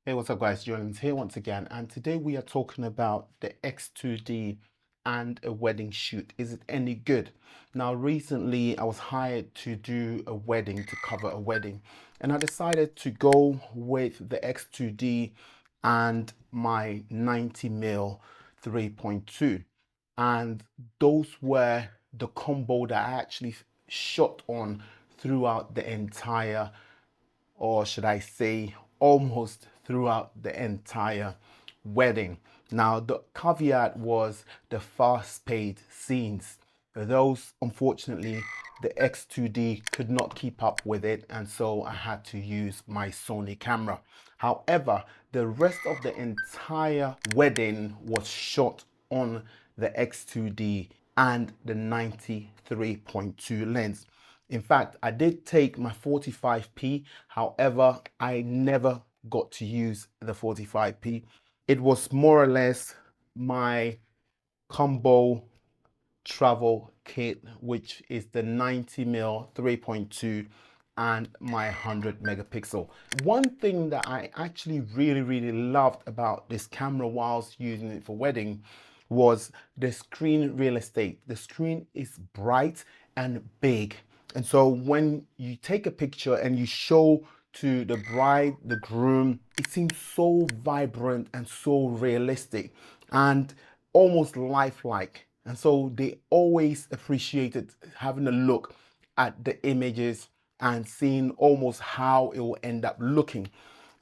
Hey, what's up guys, Jones here once again, and today we are talking about the X2D and a wedding shoot. Is it any good? Now recently I was hired to do a wedding, to cover a wedding, and I decided to go with the X2D and my 90mm 3.2, and those were the combo that I actually shot on throughout the entire, or should I say almost throughout the entire wedding. Now the caveat was the fast-paced scenes. Those, unfortunately, the X2D could not keep up with it, and so I had to use my Sony camera. However, the rest of the entire wedding was shot on the X2D and the 93.2 lens. In fact, I did take my 45p, however, I never got to use the 45p. It was more or less my combo travel kit, which is the 90mm 3.2 and my 100 megapixel. One thing that I actually really loved about this camera whilst using it for wedding was the screen real estate. The screen is bright and big. And so when you take a picture and you show to the bride, the groom, it seems so vibrant and so realistic and almost lifelike. And so they always appreciated having a look at the images and seeing almost how it will end up looking.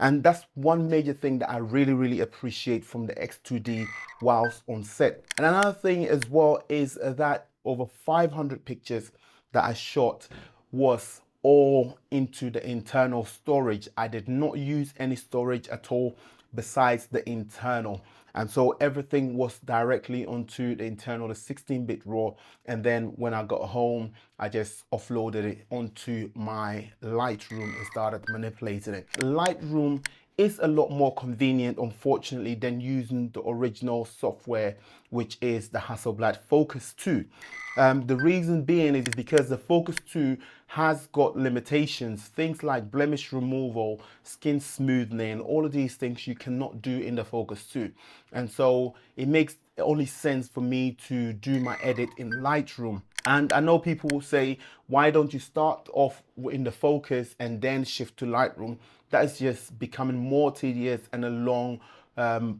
And that's one major thing that I really appreciate from the X2D whilst on set. And another thing as well is that over 500 pictures that I shot was all into the internal storage. I did not use any storage at all besides the internal. And so everything was directly onto the internal, the 16-bit RAW. And then when I got home, I just offloaded it onto my Lightroom and started manipulating it. Lightroom is a lot more convenient, unfortunately, than using the original software, which is the Hasselblad Focus 2. The reason being is because the Focus 2 has got limitations, things like blemish removal, skin smoothing, all of these things you cannot do in the Focus 2. And so it makes only sense for me to do my edit in Lightroom. And I know people will say, why don't you start off in the Focus and then shift to Lightroom? That is just becoming more tedious and a long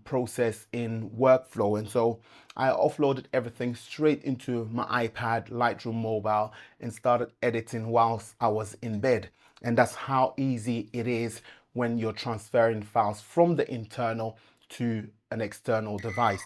process in workflow. And so I offloaded everything straight into my iPad Lightroom mobile and started editing whilst I was in bed. And that's how easy it is when you're transferring files from the internal to an external device.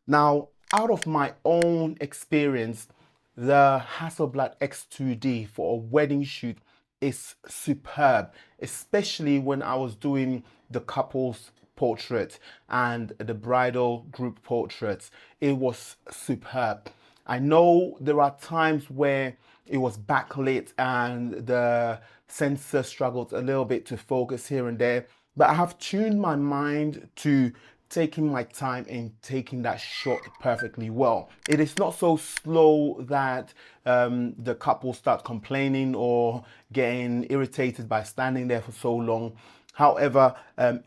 Now, out of my own experience, the Hasselblad X2D for a wedding shoot is superb, especially when I was doing the couple's portrait and the bridal group portraits. It was superb. I know there are times where it was backlit and the sensor struggled a little bit to focus here and there, but I have tuned my mind to taking my time and taking that shot perfectly well. It is not so slow that the couple start complaining or getting irritated by standing there for so long. However,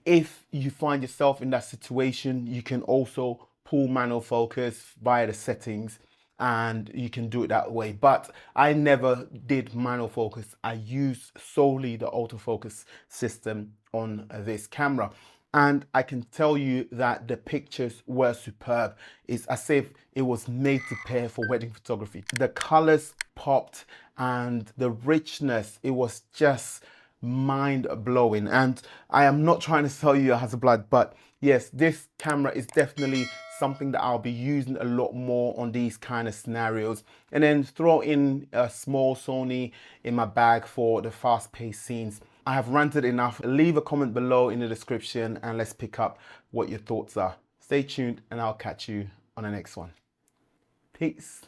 if you find yourself in that situation, you can also pull manual focus via the settings and you can do it that way. But I never did manual focus. I used solely the autofocus system on this camera. And I can tell you that the pictures were superb. It's as if it was made to pair for wedding photography. The colors popped and the richness, it was just mind-blowing. And I am not trying to sell you a Hasselblad, but yes, this camera is definitely something that I'll be using a lot more on these kind of scenarios. And then throw in a small Sony in my bag for the fast-paced scenes. I have ranted enough. Leave a comment below in the description and let's pick up what your thoughts are. Stay tuned and I'll catch you on the next one. Peace.